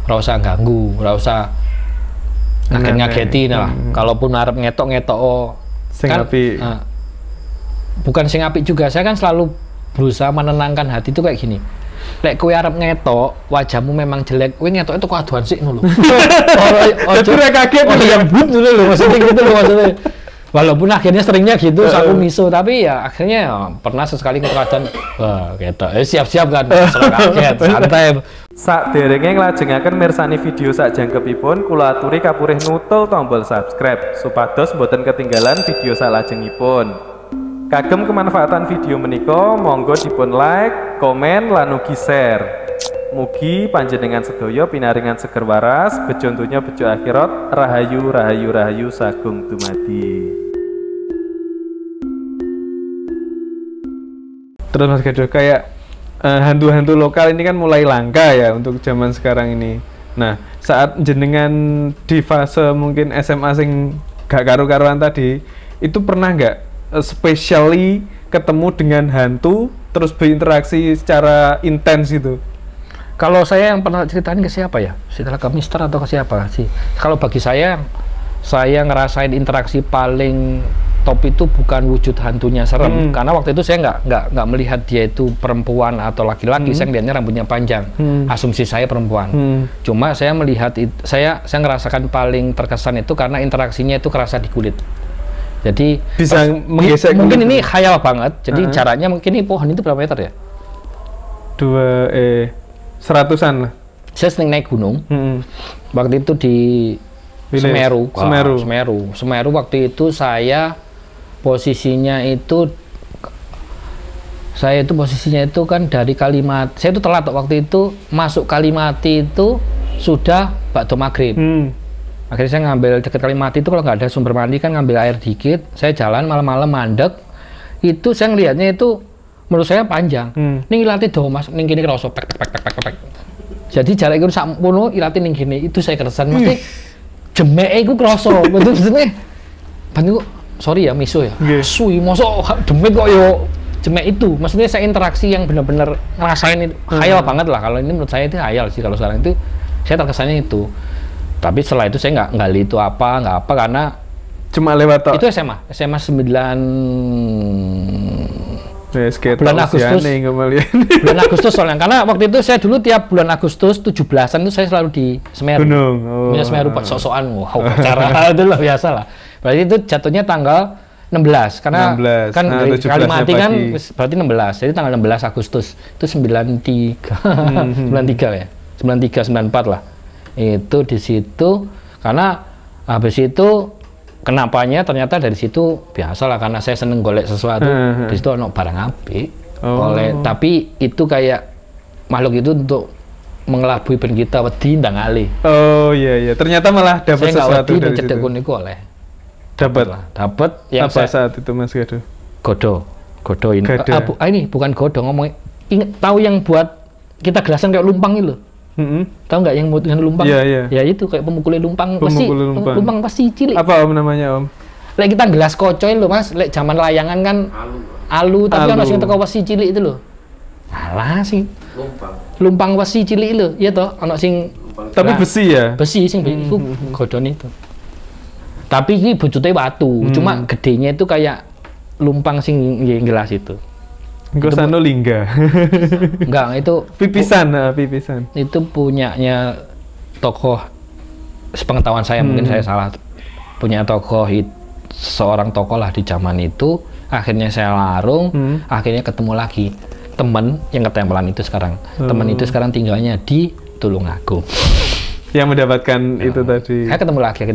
ora usah ganggu, ora usah ngageti nah. Kalaupun arep ngetok-ngetok sing kan, apik. Bukan sing apik juga, saya kan selalu berusaha menenangkan hati itu kayak gini. Lek kowe arep ngetok, wajahmu memang jelek, kowe ngetok itu kok aduan sik ngono lho. Ojo kaget yang but ngono lho, maksudnya gitu lho maksudnya. Walaupun akhirnya seringnya gitu, aku miso, tapi ya akhirnya pernah sesekali keadaan, wah ketok, siap-siap kan, kaget, santai. Sak derenge nglajengaken mirsani video sak jangkepipun, kula aturi kapurih nutul tombol subscribe supados mboten ketinggalan video salajengipun. Kagem kemanfaatan video menika, monggo dipun like, komen, lan ugi share. Mugi panjenengan sedaya pinaringan seger waras, bejo donya bejo akhirat, rahayu rahayu rahayu sagung dumadi. Terus Mas Gado, kayak hantu-hantu lokal ini kan mulai langka ya untuk zaman sekarang ini. Nah, saat jenengan di fase mungkin SMA sing gak karu-karuan tadi, itu pernah nggak especially ketemu dengan hantu terus berinteraksi secara intens itu? Kalau saya yang pernah ceritain ke siapa ya? Setelah ke Mister atau ke siapa sih? Kalau bagi saya ngerasain interaksi paling top itu bukan wujud hantunya serem, karena waktu itu saya nggak melihat dia itu perempuan atau laki-laki, saya melihatnya rambutnya panjang, asumsi saya perempuan. Cuma saya melihat saya ngerasakan paling terkesan itu karena interaksinya itu kerasa di kulit. Jadi bisa menggesek mungkin ini khayal banget. Jadi jaraknya mungkin ini pohon itu berapa meter ya? 100-an lah. Saya sering naik gunung. Waktu itu di Semeru. Semeru waktu itu saya posisinya itu kan dari Kalimat. Saya itu telat waktu itu masuk Kalimati itu sudah bakdo maghrib. Akhirnya saya ngambil deket Kalimati itu kalau nggak ada sumber mandi kan ngambil air dikit. Saya jalan malam-malam mandek. Itu saya ngelihatnya itu menurut saya panjang. Ning ilate do Mas, ning kene kroso pek. Jadi jarak itu sakmono ilate ning kene itu saya keresan mesti jemeke iku kroso. Betul maksudnya. Bantu sorry ya miso ya. Suwi mosok demit kok yo jemek itu. Maksudnya saya interaksi yang benar-benar ngerasain itu khayal banget lah. Kalau ini menurut saya itu khayal sih kalau sekarang itu saya terkesannya itu. Tapi setelah itu saya nggak gali itu nggak apa karena cuma lewat tok. Itu SMA 9 bulan Agustus. Bulan Agustus soalnya karena waktu itu saya dulu tiap bulan Agustus 17-an itu saya selalu di Semeru. Punya Semeru sok-sokan acara itu loh biasa lah. Berarti itu jatuhnya tanggal 16 karena 16. Kan Kalimati kan berarti 16. Jadi tanggal 16 Agustus itu 93. 93 ya. 93 94 lah. Itu di situ karena habis itu kenapanya ternyata dari situ biasalah karena saya seneng golek sesuatu di situ ono barang apik tapi itu kayak makhluk itu untuk mengelabui ben kita wedi ndang alih. Oh iya ternyata malah dapat sesuatu dari situ. Saya nggak wedi oleh dapat yang apa saat itu Mas Gado? Godo ini ini bukan godo ngomong tahu yang buat kita gelasan kayak lumpang itu. Tahu nggak yang dengan lumpang? Ya itu kayak pemukulin lumpang. Lumpang pasti cilik. Apa Om namanya Om? Lek kita gelas kocoin loh Mas. Lek zaman layangan kan alu tapi kan masih teko wesi cilik itu loh. Alah sih. Lumpang wesi cilik itu. Iya toh, ono sing tapi besi ya. Besi sing iku godon itu. Tapi ini bujute batu. Cuma gedenya itu kayak lumpang sing gelas itu. Gosano lingga. Enggak, itu pipisan. Itu punyanya tokoh sepengetahuan saya, mungkin saya salah. Punya tokoh seorang tokoh lah di zaman itu. Akhirnya saya larung, akhirnya ketemu lagi teman yang ketempelan itu sekarang. Teman itu sekarang tinggalnya di Tulungagung. Yang mendapatkan itu tadi. Saya ketemu lagi,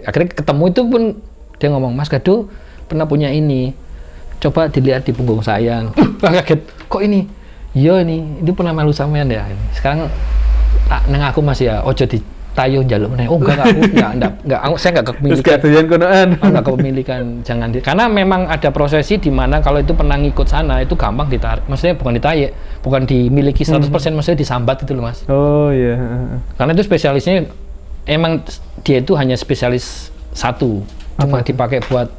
akhirnya ketemu itu pun dia ngomong, Mas Gado pernah punya ini. Coba dilihat di punggung saya. Kaget. Kok ini? Iya ini pernah melu sampean ya. Sekarang neng aku masih ya ojo ditayo njaluk meneh. Oh enggak saya enggak kepemilikan. Enggak kepemilikan jangan karena memang ada prosesi di mana kalau itu pernah ngikut sana itu gampang ditarik. Maksudnya bukan ditarik, bukan dimiliki 100%, maksudnya disambat itu loh Mas. Oh iya. Karena itu spesialisnya emang dia itu hanya spesialis satu. Cuma dipakai buat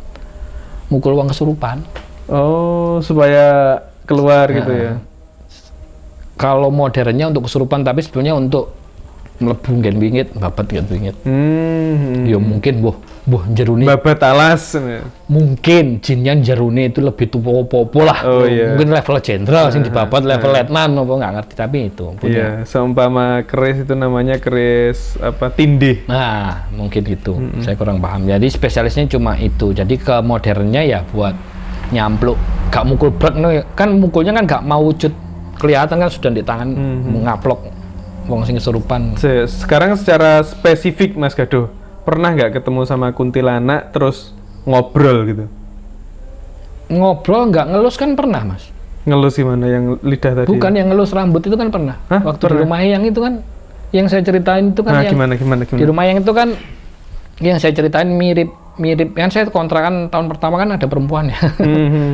mukul uang kesurupan. Oh, supaya keluar gitu ya. Kalau modernnya untuk kesurupan, tapi sebetulnya untuk mlebu nggen wingit, babat nggen wingit. Ya mungkin boh jerune. Babat alas. Mungkin jinnya jerune itu lebih tupo-popo lah. Mungkin level jenderal sing dibabat level letnan apa nggak ngerti, tapi itu punya. Iya, seumpama keris itu namanya keris apa tindih. Nah, mungkin gitu. Saya kurang paham. Jadi spesialisnya cuma itu. Jadi ke modernnya ya buat nyampluk, gak mukul brek kan mukulnya kan gak mau wujud kelihatan kan sudah di tangan ngaplok wong sing kesurupan. Sekarang secara spesifik Mas Gaduh, pernah nggak ketemu sama kuntilanak terus ngobrol gitu? Ngobrol nggak, ngelus kan pernah Mas. Ngelus gimana, yang lidah tadi? Bukan, yang ngelus rambut itu kan pernah. Hah? Waktu pernah? di rumah yang itu kan, yang saya ceritain itu kan gimana? Di rumah yang itu kan, yang saya ceritain mirip kan saya kontrakan tahun pertama kan ada perempuan ya.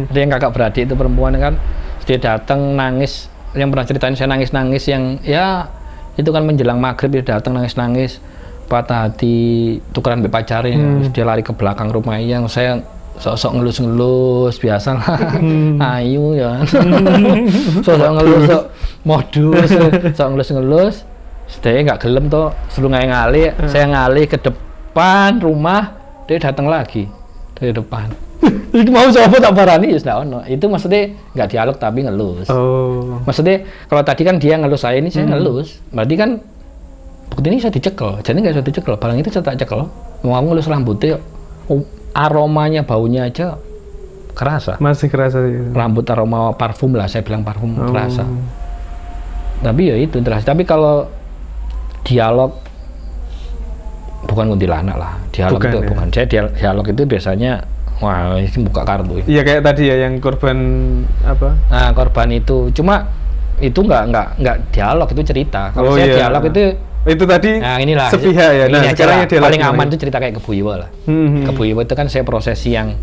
Ada yang kakak beradik itu perempuan kan. Dia datang nangis, yang pernah ceritain saya nangis yang ya itu kan menjelang maghrib dia datang nangis patah hati, tukeran be pacarnya, terus dia lari ke belakang rumah yang saya sok-sok ngelus-ngelus biasa lah. Ayu ya. Sok-sok ngelus, sok modus, sok ngelus-ngelus. Saya nggak gelem toh, suruh ngali, saya ngali ke depan rumah, dia datang lagi dari depan. Itu mau coba tak barani ya sudah. Itu maksudnya nggak dialog tapi ngelus. Maksudnya kalau tadi kan dia ngelus saya, ini saya ngelus. Berarti kan bukti ini saya dicekel, jadi nggak bisa dicekel. Barang itu saya tak cekel. Mau ngelus rambutnya, aromanya, baunya aja kerasa. Masih kerasa ya. Rambut aroma parfum lah, saya bilang parfum kerasa. Tapi ya itu terasa. Tapi kalau dialog bukan kuntilanak lah. Dialog bukan, itu ya? Bukan. Saya dialog itu biasanya wah ini buka kartu. Iya kayak tadi ya yang korban apa? Nah korban itu cuma itu nggak dialog, itu cerita. Kalau saya dialog itu tadi nah inilah sepihak ya. Nah, sekarang paling aman itu cerita kayak Kebuiwa lah. Kebuiwa itu kan saya prosesi yang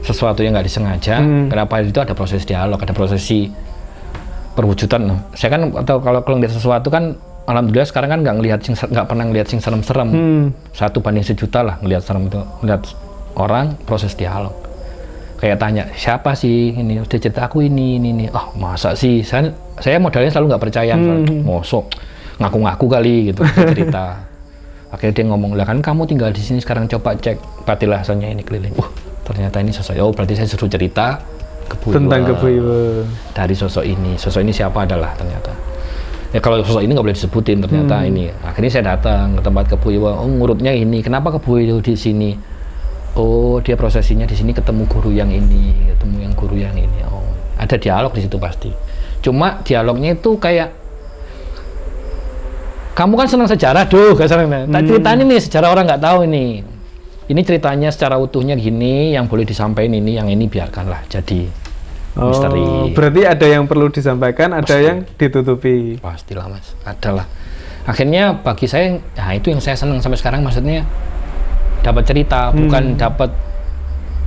sesuatu yang nggak disengaja. Kenapa itu ada proses dialog, ada prosesi perwujudan. Saya kan atau kalau ngeliat sesuatu kan alhamdulillah sekarang kan nggak pernah ngeliat sing serem-serem. 1 banding 1 juta lah ngeliat serem itu, ngeliat orang proses dialog. Kayak tanya siapa sih ini, udah cerita aku ini. Oh masa sih, saya modalnya selalu nggak percaya, mosok ngaku-ngaku kali gitu cerita. Akhirnya dia ngomong, lah kan kamu tinggal di sini sekarang, coba cek patilasannya ini keliling. Ternyata ini sosok. Oh berarti saya suruh cerita tentang Kebuiwa dari sosok ini. Sosok ini siapa adalah ternyata. Ya kalau sosok ini nggak boleh disebutin ternyata ini. Akhirnya saya datang ke tempat Kebuiwa. Oh ngurutnya ini. Kenapa Kebuiwa di sini? Oh dia prosesinya di sini ketemu guru yang ini, ketemu yang guru yang ini. Oh ada dialog di situ pasti. Cuma dialognya itu kayak kamu kan senang sejarah, kasarnya. Tak ceritain nih sejarah orang nggak tahu ini. Ini ceritanya secara utuhnya gini, yang boleh disampaikan ini, yang ini biarkanlah jadi misteri. Berarti ada yang perlu disampaikan, ada yang ditutupi. Pastilah Mas, adalah. Akhirnya bagi saya, nah itu yang saya senang sampai sekarang, maksudnya dapat cerita, bukan dapat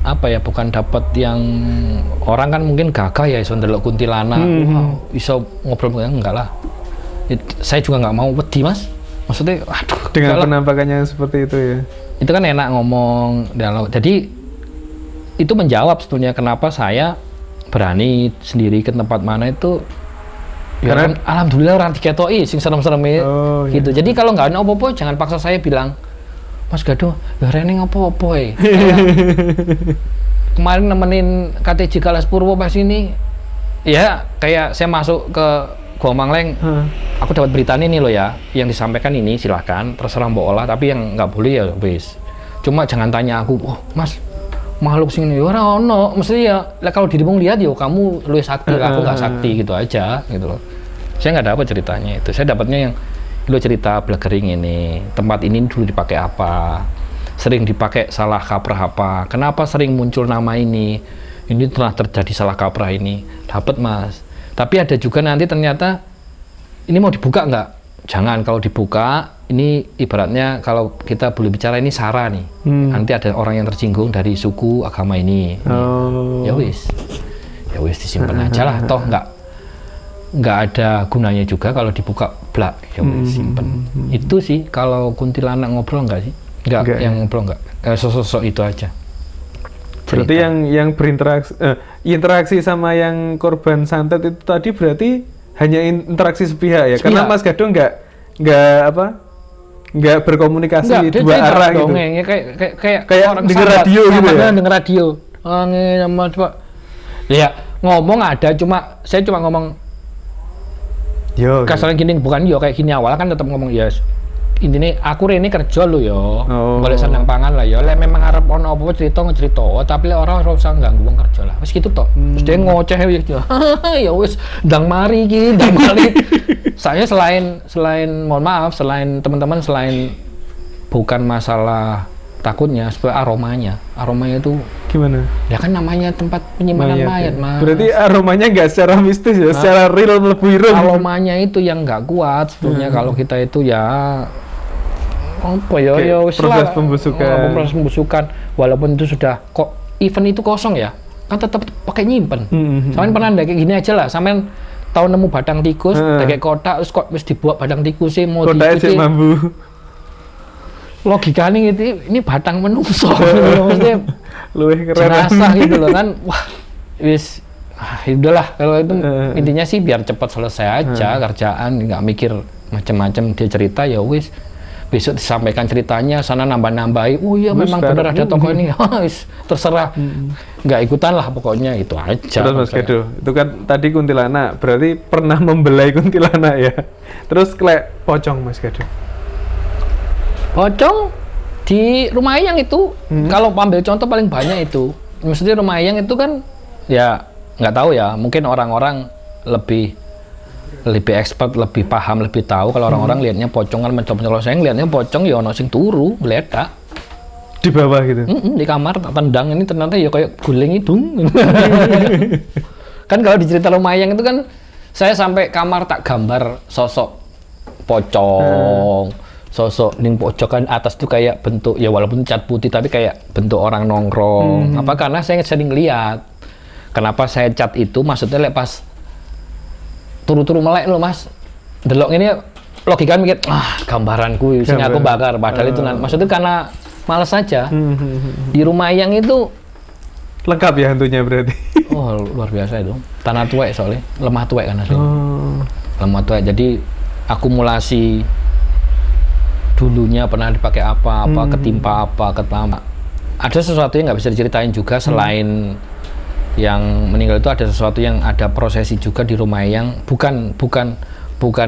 apa ya, bukan dapat yang orang kan mungkin gagah ya, iso ndelok kuntilanak, iso ngobrol, enggak lah. Saya juga nggak mau wedi Mas, maksudnya aduh dengan penampakannya seperti itu ya. Itu kan enak ngomong dialog, jadi itu menjawab sebetulnya kenapa saya berani sendiri ke tempat mana itu ya. Karena alhamdulillah orang diketoi sing serem-serem gitu. Jadi kalau nggak ada apa-apa jangan paksa saya bilang, Mas Gaduh ya rene apa-apa kemarin nemenin KTJ Galas Purwo pas ini ya, kayak saya masuk ke Gua Mangleng, aku dapat berita ini loh ya, yang disampaikan ini silahkan terserah mbok olah, tapi yang nggak boleh ya wis. Cuma jangan tanya aku, oh Mas makhluk sini ora ono, mesti ya kalau dirimu lihat ya kamu lebih sakti, aku nggak sakti gitu aja gitu loh. Saya nggak dapat ceritanya itu, saya dapatnya yang lo cerita Blegering ini, tempat ini dulu dipakai apa, sering dipakai salah kaprah apa, kenapa sering muncul nama ini telah terjadi salah kaprah ini, dapat Mas. Tapi ada juga nanti ternyata ini mau dibuka nggak? Jangan, kalau dibuka ini ibaratnya kalau kita boleh bicara ini sara nih. Nanti ada orang yang tersinggung dari suku agama ini. Ya wis disimpan aja lah. Toh nggak ada gunanya juga kalau dibuka blak. Ya wis simpen. Itu sih kalau kuntilanak ngobrol nggak sih? Nggak yang ngobrol nggak. Sosok itu aja. Berarti yang berinteraksi interaksi sama yang korban santet itu tadi berarti hanya interaksi sepihak ya, karena Mas Gaduh nggak nggak berkomunikasi nggak, dua arah gitu. Dongeng, ya kayak orang denger radio gitu ya. Denger radio. Coba. Ya, ngomong ada, saya cuma ngomong Yo. kasarnya gini, bukan yo kayak gini awal kan tetap ngomong ya. Intinya aku rene kerja lo yo. Boleh senang pangan lah yo. Lek memang arep ono apa cerita, tapi lek orang ora usah ganggu wong kerja lah. Wis gitu tok. Terus dia ngoceh ya. Ya wis ndang mari iki, ndang mari. Saya selain mohon maaf, selain teman-teman, selain bukan masalah takutnya, sebenarnya aromanya itu gimana? Ya kan namanya tempat penyimpanan mayat, Mas. Berarti aromanya nggak secara mistis ya, secara real mlebu irung. Aromanya itu yang nggak kuat sebetulnya kalau kita itu ya apa ya wis proses pembusukan walaupun itu sudah kok event itu kosong ya, kan tetap pakai nyimpen. Sampean pernah ndak kayak gini aja lah, sampean tahu nemu batang tikus, kayak kotak terus kok wis dibuat batang tikusnya mau diikuti mambu. Logikanya gitu, ini batang menungso maksudnya luwih keren jenazah gitu loh kan. Wah wis udahlah kalau itu intinya sih biar cepat selesai aja kerjaan, nggak mikir macam-macam. Dia cerita ya wis besok disampaikan ceritanya, sana nambah-nambahi, oh iya memang benar ada tokoh ini. Wis terserah, nggak ikutan lah pokoknya, itu aja. Terus Mas Kedo, itu kan tadi kuntilanak, berarti pernah membelai kuntilanak ya. Terus kayak pocong Mas Kedo. Pocong di Rumah Eyang itu, kalau ambil contoh paling banyak itu, maksudnya Rumah Eyang itu kan, ya nggak tahu ya, mungkin orang-orang lebih expert, lebih paham, lebih tahu. Kalau orang-orang lihatnya pocong kan mencoba, kalau saya lihatnya pocong ya ono sing turu, geledak di bawah gitu, di kamar tak tendang, ini ternyata ya kayak guling itu. Kan kalau di cerita Rumah Eyang itu kan, saya sampai kamar tak gambar sosok pocong. Sosok ning pojokan atas tuh kayak bentuk ya walaupun cat putih tapi kayak bentuk orang nongkrong. Apa karena saya sering lihat. Kenapa saya cat itu? Maksudnya pas turu-turu melek lo Mas. Delok ini logika mikir gambaranku sing aku bakar. Padahal itu maksudnya karena males saja. Di Rumah Eyang itu lengkap ya hantunya berarti. Oh luar biasa itu. Tanah tuwek soalnya, lemah tuwek kan asli. Lemah tuwek. Jadi akumulasi dulunya pernah dipakai apa ketimpa apa ada sesuatu yang nggak bisa diceritain juga. Selain yang meninggal itu ada sesuatu yang ada prosesi juga di Rumah Eyang, bukan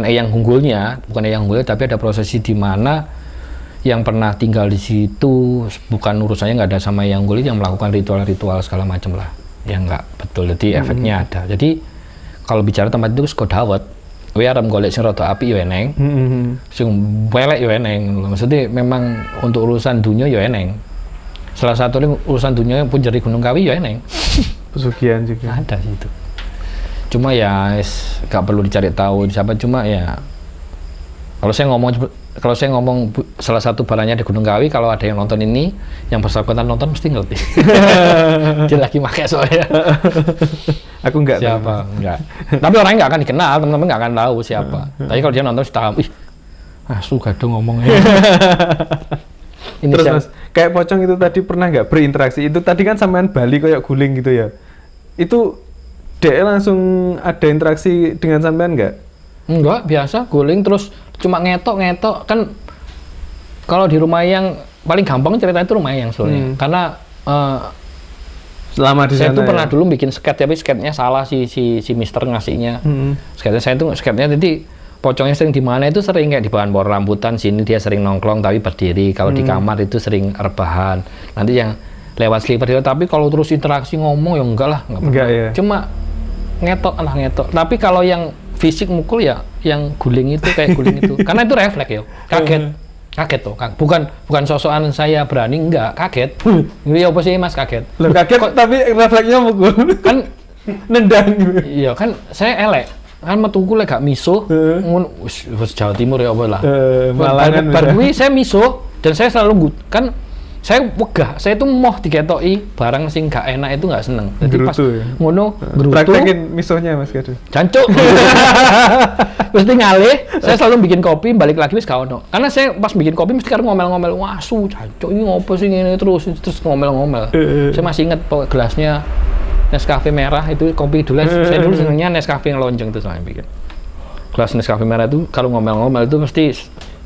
Eyang Hunggulnya, tapi ada prosesi di mana yang pernah tinggal di situ, bukan urusannya nggak ada sama Eyang Hunggul, yang melakukan ritual-ritual segala macam lah yang nggak betul. Jadi efeknya ada. Jadi kalau bicara tempat itu Skodawet, arep golek sing rada apik yo eneng. Sing welek yo eneng. Maksudnya memang untuk urusan dunia yo eneng. Salah satu urusan dunia pun jadi Gunung Kawi yo eneng. Pesugihan juga. Ada sih itu. Cuma ya gak perlu dicari tahu siapa, cuma ya kalau saya ngomong salah satu barangnya di Gunung Kawi, kalau ada yang nonton ini, yang bersangkutan nonton mesti ngerti. Dia lagi pakai soalnya. Aku nggak siapa, enggak. Tapi orangnya nggak akan dikenal, teman-teman nggak akan tahu siapa. Tapi kalau dia nonton sudah tahu, suka dong ngomongnya. Terus Mas, kayak pocong itu tadi pernah nggak berinteraksi? Itu tadi kan sampean Bali kayak guling gitu ya. Itu dia langsung ada interaksi dengan sampean nggak? Enggak, biasa guling terus cuma ngetok kan. Kalau di Rumah Eyang paling gampang cerita itu Rumah Eyang soalnya. Karena selama di saya sana tuh pernah dulu bikin sket, tapi sketnya salah si Mister ngasihnya. Sketnya saya tuh sketnya jadi pocongnya sering di mana itu sering kayak di bahan pohon rambutan, sini dia sering nongkrong tapi berdiri. Kalau di kamar itu sering rebahan. Nanti yang lewat sleeper dia, tapi kalau terus interaksi ngomong ya enggak lah, enggak ya. Cuma ngetok. Tapi kalau yang fisik mukul ya yang guling itu kayak guling itu. Karena itu refleks ya. Kaget tuh, bukan sosokan saya berani, enggak, kaget. Ini apa sih Mas kaget? Loh, kaget kok, tapi refleksnya mukul. Kan nendang gitu. Iya, kan saya elek. Kan metungku lek gak miso, wis Jawa Timur ya apa lah. Malangan. Bar kuwi saya miso dan saya selalu kan saya wegah, saya tuh moh diketoki barang sing gak enak itu gak seneng. Jadi pas ngono gerutu. Praktekin misonya Mas Kedo. Jancuk. Mesti ngalih, saya selalu bikin kopi, balik lagi wis gak ono. Karena saya pas bikin kopi mesti karo ngomel-ngomel, wah jancuk ini ngopo sih ngene terus ngomel-ngomel. Saya masih inget gelasnya Nescafe merah itu kopi dulu. Saya dulu senengnya Nescafe yang lonjong itu saya bikin. Gelas Nescafe merah itu kalau ngomel-ngomel itu mesti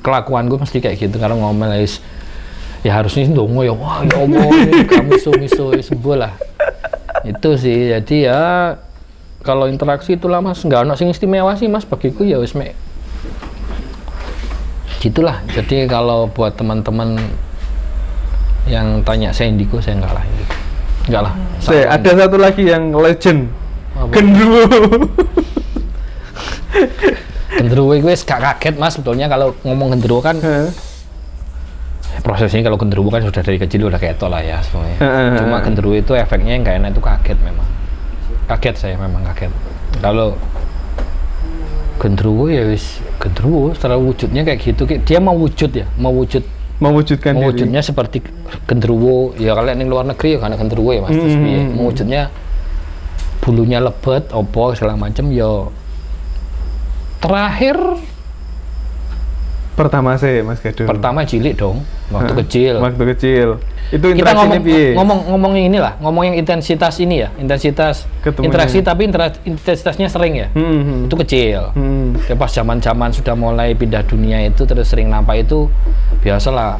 kelakuanku mesti kayak gitu karena ngomel ya harusnya ndonga ya wah ya Allah kamu miso sembuh lah. Itu sih, jadi ya kalau interaksi itulah Mas, nggak ada sing istimewa sih Mas bagiku ya wis gitulah. Jadi kalau buat teman-teman yang tanya saya Indigo, saya enggak lah Indigo. Enggak lah. Ada satu lagi yang legend. Gendruwo. Gendruwo itu gak kaget Mas sebetulnya kalau ngomong gendruwo kan. Prosesnya kalau gendruwo kan sudah dari kecil udah ketok lah ya semuanya. Cuma gendruwo itu efeknya yang gak enak itu kaget memang. Kaget saya memang kaget. Kalau gendruwo ya wis gendruwo secara wujudnya kayak gitu. Dia mau wujud ya, mewujudnya seperti gendruwo. Ya kalau yang luar negeri ya karena gendruwo ya Mas. Mewujudnya bulunya lebat, opo segala macam ya. Terakhir pertama sih Mas Gado. Pertama cilik dong, waktu kecil. Itu kita ngomong inilah, ngomong yang intensitas ini ya, intensitas interaksi tapi intensitasnya sering ya. Itu kecil. Ya, pas zaman-zaman sudah mulai pindah dunia itu terus sering nampak itu biasalah.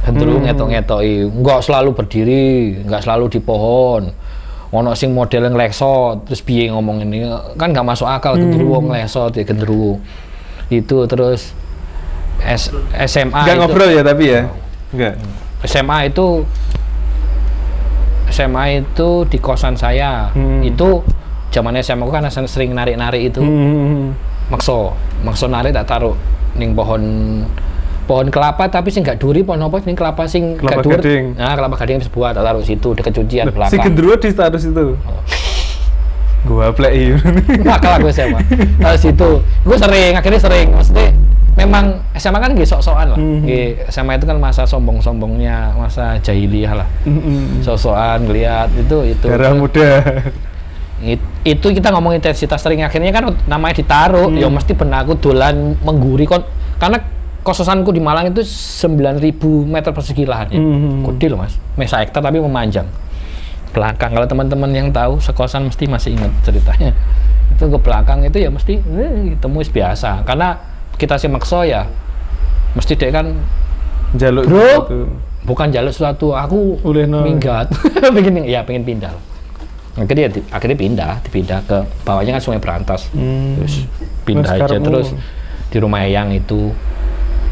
Gendruwo ngetok-ngetoki, nggak selalu berdiri, nggak selalu di pohon. Ono sing model nglekso, terus piye ngomong ini kan nggak masuk akal. Gendruwo nglekso ya gendruwo. Itu terus SMA nggak itu, ngobrol ya tapi ya nggak. SMA itu di kosan saya. Itu zaman SMA aku kan sering narik itu. Makso narik tak taruh ning pohon kelapa tapi sing gak duri pohon apa ning kelapa sing gak dur. Nah, kelapa gading sebuah tak taruh situ dekat cucian belakang. Si gendruwo di status itu. Gua play. Makal aku SMA. Terus situ. Gue akhirnya sering maksudnya memang SMA kan nggih sok-sokan lah. SMA itu kan masa sombong-sombongnya, masa jahiliyah lah. Sok-sokan ngeliat itu. Darah muda. Itu kita ngomong intensitas sering akhirnya kan namanya ditaruh, ya mesti benaku dolan mengguri karena kosanku di Malang itu 9.000 meter persegi lahannya. Gede loh Mas. Mesa hektar tapi memanjang. Belakang kalau teman-teman yang tahu sekosan mesti masih ingat ceritanya. Itu ke belakang itu ya mesti ketemu biasa karena kita sih makso ya mesti dek kan jaluk bro sesuatu. Bukan jaluk sesuatu aku minggat pengen pindah akhirnya dipindah ke bawahnya kan Sungai Berantas. Terus pindah aja terus di rumah Eyang itu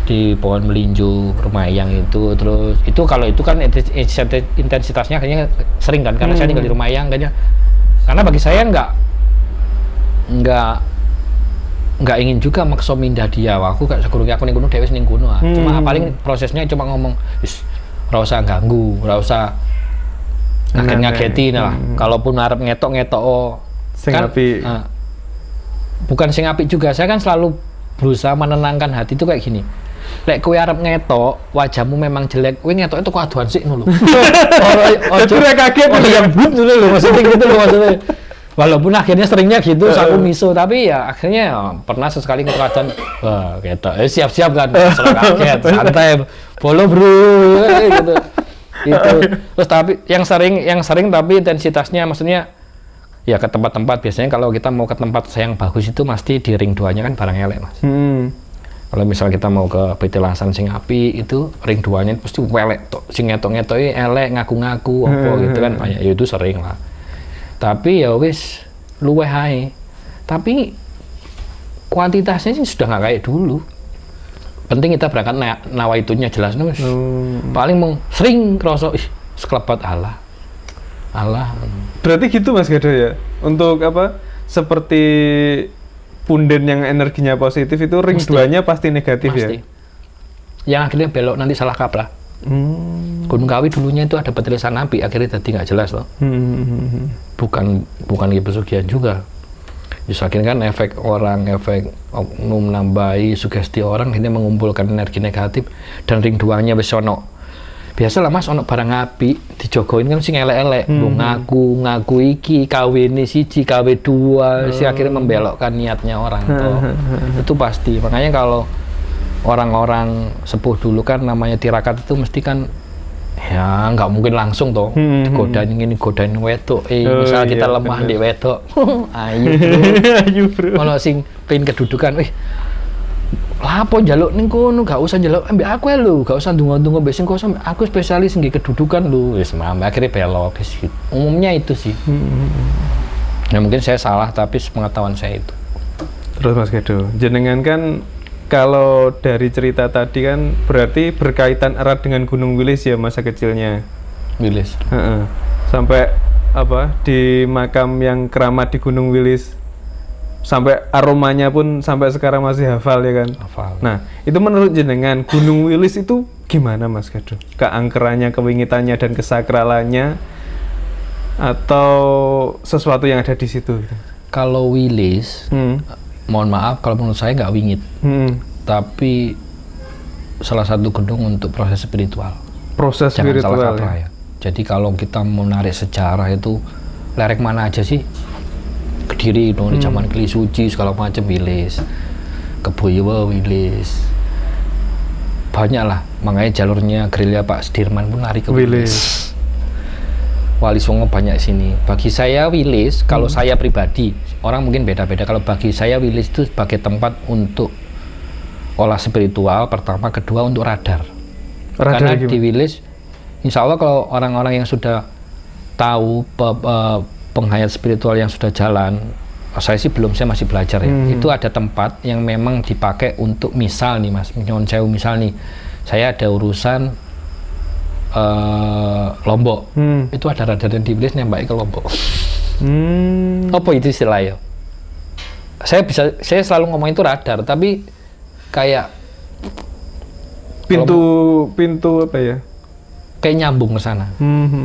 di pohon melinjo rumah Eyang itu terus itu kalau itu kan intensitasnya kayaknya sering kan karena saya tinggal di rumah Eyang kayaknya karena bagi saya nggak ingin juga maksa mindah dia. Aku gak sekurang aku ning kono dhewe ning kono. Cuma paling prosesnya cuma ngomong wis ora usah ganggu, ora usah ngaget-ngageti lah. Kalaupun arep ngetok-ngetok sing kan, apik. Bukan sing apik juga. Saya kan selalu berusaha menenangkan hati itu kayak gini. Lek kowe arep ngetok, wajahmu memang jelek, kowe ngetok itu keaduan sik ngono lho. Ojo kaget yang but ngono lho maksudnya gitu loh maksudnya. Walaupun akhirnya seringnya gitu, aku miso, tapi ya akhirnya ya, pernah sesekali keadaan, wah ketok, siap-siap kan, selalu kaget, santai, bolo bro, gitu. Itu. Terus tapi yang sering tapi intensitasnya maksudnya ya ke tempat-tempat biasanya kalau kita mau ke tempat yang bagus itu mesti di ring 2-nya kan barang elek Mas. Kalau misal kita mau ke PT Lasan sing api itu ring 2-nya pasti elek tok, sing ngetok-ngetoki elek ngaku-ngaku apa gitu kan banyak. Ya itu sering lah. Tapi ya wis luweh ae. Tapi kuantitasnya sih sudah nggak kayak dulu. Penting kita berangkat nawaitunya jelas nih. Paling mau sering kerasa sekelebat Allah. Berarti gitu Mas Gado ya. Untuk apa? Seperti punden yang energinya positif itu ring 2-nya pasti negatif ya. Yang akhirnya belok nanti salah kaprah. Gunung Kawi dulunya itu ada petilisan api, akhirnya jadi nggak jelas loh. Bukan pesugihan juga. Justru akhirnya kan efek oknum nambahi sugesti orang ini mengumpulkan energi negatif dan ring 2-nya wis ono. Biasalah Mas ono barang api dijogoin kan sing elek-elek, ngaku iki kawene siji kawe 2 si akhirnya membelokkan niatnya orang tuh. Itu pasti. Makanya kalau orang-orang sepuh dulu kan namanya tirakat itu mesti kan ya nggak mungkin langsung toh godain wedok misal kita lemah di wedok ayo bro kalau sing pengen kedudukan Lapo njaluk ning kono, gak usah njaluk ambek aku ya lho, gak usah ndonga-ndonga mbek sing koso, aku spesialis nggih kedudukan lho. Wis akhirnya belok gitu. Umumnya itu sih. Ya mungkin saya salah tapi pengetahuan saya itu. Terus Mas Gedo, jenengan kan kalau dari cerita tadi kan berarti berkaitan erat dengan Gunung Wilis ya masa kecilnya. Wilis. Sampai apa di makam yang keramat di Gunung Wilis. Sampai aromanya pun sampai sekarang masih hafal ya kan? Hafal. Nah, itu menurut jenengan Gunung Wilis itu gimana Mas Gedo? Keangkerannya, kewingitannya dan kesakralannya atau sesuatu yang ada di situ? Kalau Wilis, mohon maaf kalau menurut saya nggak wingit, tapi salah satu gunung untuk proses spiritual. Proses jangan spiritual salah kaprah ya. Jadi kalau kita menarik sejarah itu lerek mana aja sih? Kediri itu di zaman Keli Suci segala macam Wilis, Keboyo Wilis, banyak lah. Makanya jalurnya gerilya Pak Sudirman pun lari ke Wilis. Wali Songo banyak sini. Bagi saya Wilis, kalau saya pribadi, orang mungkin beda-beda. Kalau bagi saya Wilis itu sebagai tempat untuk olah spiritual pertama, kedua untuk radar. Karena di Wilis, insya Allah kalau orang-orang yang sudah tahu penghayat spiritual yang sudah jalan, saya sih belum, saya masih belajar ya. Itu ada tempat yang memang dipakai untuk misal nih Mas, nyuwun sewu misal nih, saya ada urusan Lombok, itu ada radar yang di Wilis nembaki ke Lombok. Apa itu istilahnya? Saya selalu ngomong itu radar, tapi kayak pintu apa ya? Kayak nyambung ke sana.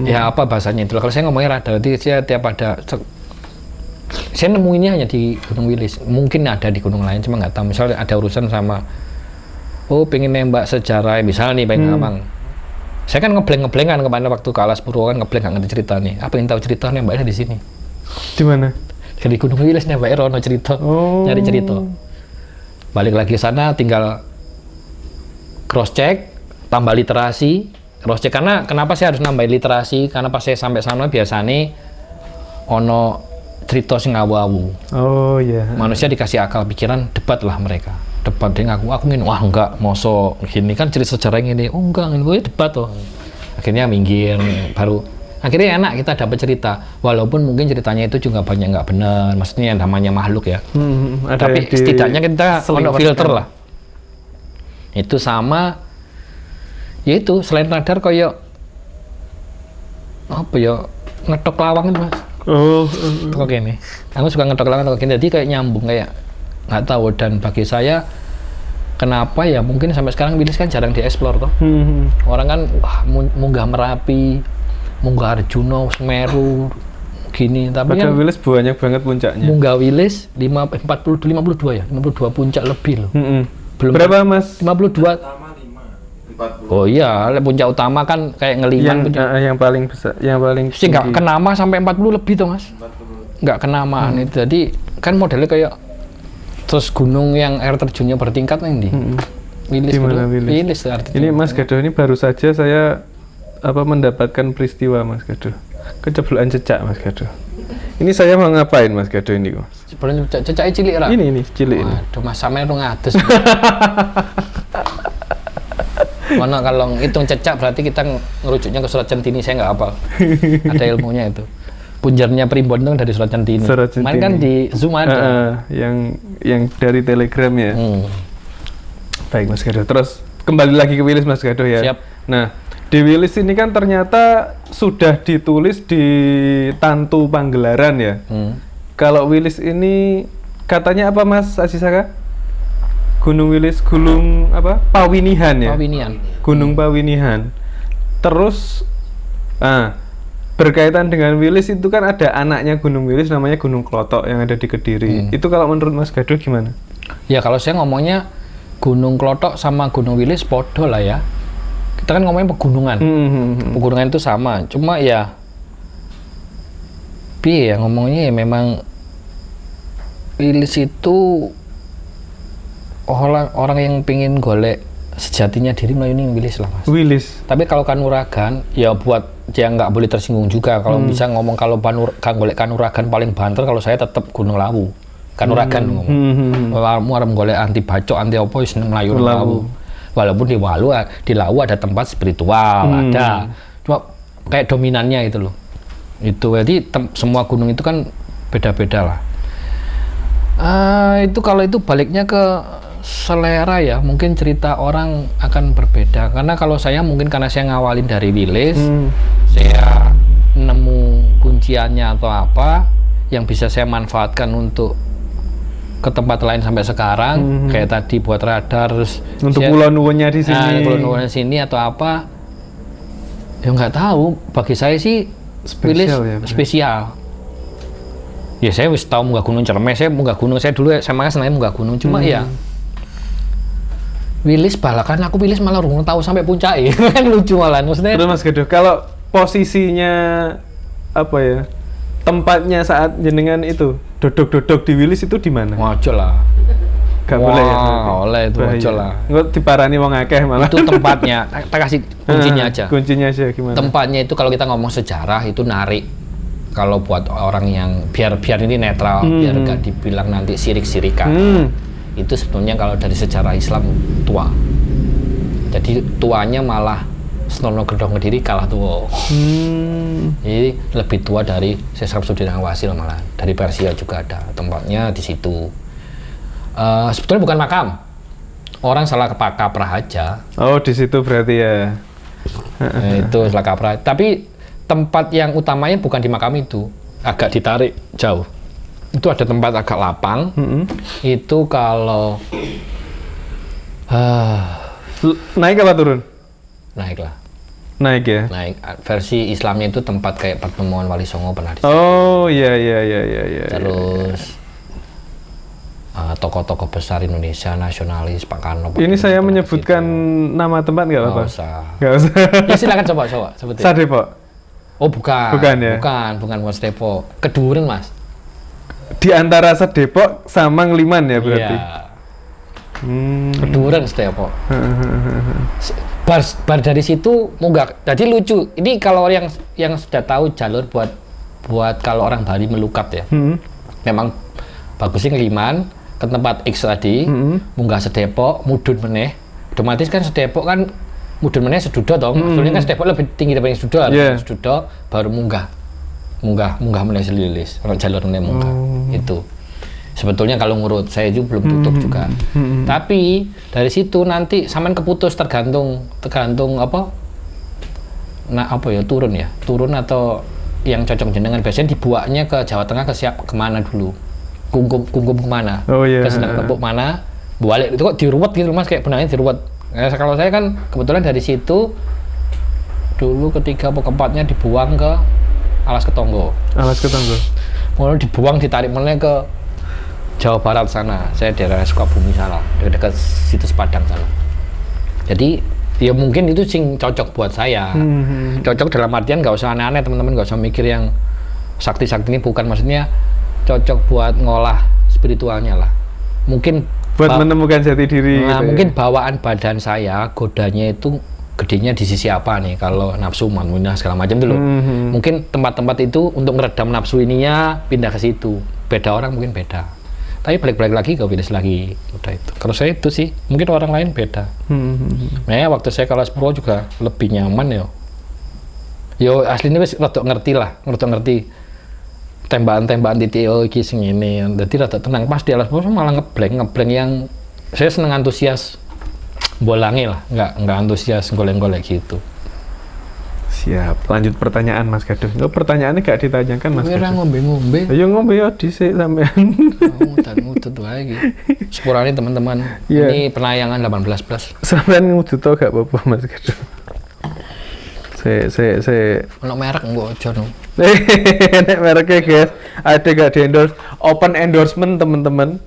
Ya apa bahasanya itu? Kalau saya ngomongnya radar, jadi saya tiap ada, saya nemuinnya hanya di Gunung Wilis. Mungkin ada di gunung lain, cuma nggak tahu. Misalnya ada urusan sama, pengen nembak sejarah, misalnya nih Bang Amang. Saya kan ngebleng-ngeblengan kemarin waktu ke Alas Purwo kan ngebleng, nggak ngerti cerita nih. Apa yang tahu cerita nembaknya di sini? Di mana? Di Gunung Wilis nembaknya Rono cerita, nyari cerita. Balik lagi ke sana, tinggal cross check, tambah literasi. Cross check, karena kenapa saya harus nambahin literasi? Karena pas saya sampai sana biasanya ono cerita sing awu-awu. Oh iya. Manusia dikasih akal pikiran, debat lah mereka. Debat dia ngaku, aku ngene, wah enggak, moso gini kan cerita sejarah ini. Oh enggak, ini debat toh. Akhirnya minggir, baru akhirnya enak kita dapat cerita. Walaupun mungkin ceritanya itu juga banyak nggak benar, maksudnya yang namanya makhluk ya. Tapi setidaknya kita ono filter lah. Itu sama. Ya itu selain radar kayak apa ya, ngetok lawang itu Mas. Kok gini, aku suka ngetok lawang kok gini, jadi kayak nyambung, kayak nggak tahu. Dan bagi saya kenapa ya, mungkin sampai sekarang Wilis kan jarang dieksplor toh. Orang kan wah munggah Merapi, munggah Arjuna, Semeru gini, tapi kan Wilis banyak banget puncaknya. Munggah Wilis 52 ya, 52 puncak lebih loh. Belum berapa Mas? 52. Oh iya, puncak utama kan kayak Ngeliman yang paling besar, yang paling sih nggak kenama sampai 40 lebih tuh Mas. Nggak kenamaan itu. Jadi kan modelnya kayak terus gunung yang air terjunnya bertingkat nih. Wilis. Wilis ini Mas Gedo, ini baru saja saya mendapatkan peristiwa Mas Gedo. Keceblokan cecak Mas Gedo. Ini saya mau ngapain Mas Gedo ini Mas? Sebelum cecaknya cilik lah. Ini cilik ini. Waduh Mas, sampe rong atus. Mana kalau hitung cecak berarti kita ngerujuknya ke Surat Centini, saya nggak hafal. Ada ilmunya itu. Punjarnya Primbon itu dari Surat Centini. Kemarin kan di Zoom ada. Yang dari Telegram ya. Baik Mas Gedo. Terus kembali lagi ke Wilis Mas Gedo ya. Siap. Nah, di Wilis ini kan ternyata sudah ditulis di Tantu Panggelaran ya. Kalau Wilis ini katanya apa Mas Asisaka? Gunung Wilis, Gunung apa? Pawinihan ya? Pawinihan. Gunung Pawinihan. Terus, berkaitan dengan Wilis itu kan ada anaknya Gunung Wilis namanya Gunung Klotok yang ada di Kediri. Itu kalau menurut Mas Gedo gimana? Ya kalau saya ngomongnya Gunung Klotok sama Gunung Wilis podo lah ya. Kita kan ngomongnya pegunungan. Pegunungan itu sama. Cuma ya, ya ngomongnya ya memang Wilis itu orang yang pengen golek sejatinya diri melalui Wilis lah Mas. Wilis. Tapi kalau Kanuragan ya buat yang nggak boleh tersinggung juga. Kalau bisa ngomong kalau golek Kanuragan paling banter, kalau saya tetap Gunung Lawu. kanuragan ngomong. Kamu arep golek anti bacok, anti apa wis mlayu lawu. Walaupun di Lawu ada tempat spiritual, ada. Cuma kayak dominannya itu loh. Itu jadi semua gunung itu kan beda-beda lah. Itu kalau itu baliknya ke selera ya, mungkin cerita orang akan berbeda. Karena kalau saya mungkin karena saya ngawalin dari Wilis, saya nemu kunciannya atau apa yang bisa saya manfaatkan untuk ke tempat lain sampai sekarang. Kayak tadi buat radar, terus untuk pulau nuwunnya di sini, pulau nuwunnya sini atau apa? Ya nggak tahu. Bagi saya sih Wilis spesial. Ya saya wis tahu munggah gunung Cermai, saya munggah gunung, saya dulu sama senangnya munggah gunung, cuma ya Wilis balakan aku Wilis malah urung tahu sampai puncak ya. Kan lucu malah maksudnya. Terus Mas Gedo, kalau posisinya apa ya? Tempatnya saat jenengan itu dodok-dodok di Wilis itu di mana? Wajo lah. Gak boleh ya? Oleh itu wajo lah. Enggak diparani wong akeh malah. Itu tempatnya, kita kasih kuncinya aja. Kuncinya aja gimana? Tempatnya itu kalau kita ngomong sejarah itu narik. Kalau buat orang yang biar ini netral, biar gak dibilang nanti sirik-sirikan. Itu sebetulnya kalau dari sejarah Islam tua. Jadi tuanya malah Senono Gedong Kediri kalah tua. Jadi lebih tua dari Syekh Samsudin Al-Wasil malah. Dari Persia juga ada tempatnya di situ. Sebetulnya bukan makam. Orang salah kaprah aja. Oh, di situ berarti ya. Itu salah kaprah. Tapi tempat yang utamanya bukan di makam itu, agak ditarik jauh. Itu ada tempat agak lapang. Itu kalau naik apa turun? Naik lah. Naik ya. Naik. Versi Islamnya itu tempat kayak pertemuan Wali Songo pernah di situ. Oh iya. Terus tokoh-tokoh besar Indonesia nasionalis Pak Karno. Ini saya menyebutkan nama tempat nggak apa-apa? Nggak usah. Ya silakan coba sebutin. Sadepok. Oh bukan. Bukan ya? Bukan Mas Depok. Keduren Mas. Di antara Sedepok sama Ngeliman ya berarti? Iya. Keduren Sedepok. Bar dari situ munggah. Jadi lucu. Ini kalau yang sudah tahu jalur buat kalau orang Bali melukat ya. Memang bagusnya Ngeliman ke tempat X tadi, munggah Sedepok, mudun meneh. Otomatis kan Sedepok kan mudun meneh Sedudo dong. Sebetulnya kan Sedepok lebih tinggi daripada Sedudo. Sedudo baru munggah meneh Selilis. Kalau jalur meneh munggah. Itu. Sebetulnya kalau ngurut saya juga belum tutup juga. Tapi dari situ nanti sampean keputus tergantung apa? Nah, apa ya turun atau yang cocok jenengan biasanya dibuatnya ke Jawa Tengah kemana dulu? Kungkum kemana? Ke Sendang Tepuk mana? Balik itu kok diruwet gitu Mas, kayak benangnya diruwet. Kalau saya kan kebetulan dari situ dulu ketiga atau keempatnya dibuang ke Alas Ketonggo. Kemudian dibuang ditarik meneh ke Jawa Barat sana. Saya daerah Sukabumi sana, dekat situs Padang sana. Jadi ya mungkin itu sing cocok buat saya. Cocok dalam artian nggak usah aneh-aneh teman-teman, nggak usah mikir yang sakti-sakti ini, bukan, maksudnya cocok buat ngolah spiritualnya lah. Mungkin buat menemukan jati diri. Nah, gitu mungkin bawaan badan saya godanya itu gedenya di sisi apa nih, kalau nafsu manmunah segala macam dulu. Mungkin tempat-tempat itu untuk meredam nafsu ininya pindah ke situ. Beda orang mungkin beda. Tapi balik-balik lagi ke Wilis lagi udah itu. Kalau saya itu sih, mungkin orang lain beda. Nah, waktu saya kelas pro juga lebih nyaman ya. Yo aslinya wis rada ngerti tembakan-tembakan titik iki sing ngene. Dadi rada tenang. Pas di alas pro malah ngebleng yang saya seneng antusias bolange lah, nggak antusias golek-golek gitu. Siap. Lanjut pertanyaan Mas Gaduh. Pertanyaannya gak ditanyakan Mas Gaduh. Ngombe-ngombe. Ayo ngombe ya dhisik sampean. Ngudut lagi. Sepurane teman-teman. Ini penayangan 18+. Sampean ngudut to gak apa-apa Mas Gaduh. Saya ono merek engko aja no. Nek mereknya guys, ada gak di endorse, open endorsement teman-teman.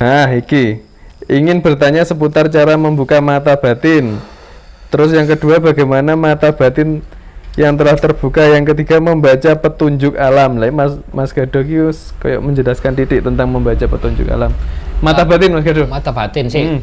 Nah, iki ingin bertanya seputar cara membuka mata batin. Terus yang kedua, bagaimana mata batin yang telah terbuka. Yang ketiga, membaca petunjuk alam. Lah Mas Gaduh ki kayak menjelaskan titik tentang membaca petunjuk alam. Mata batin Mas Gaduh. Mata batin sih.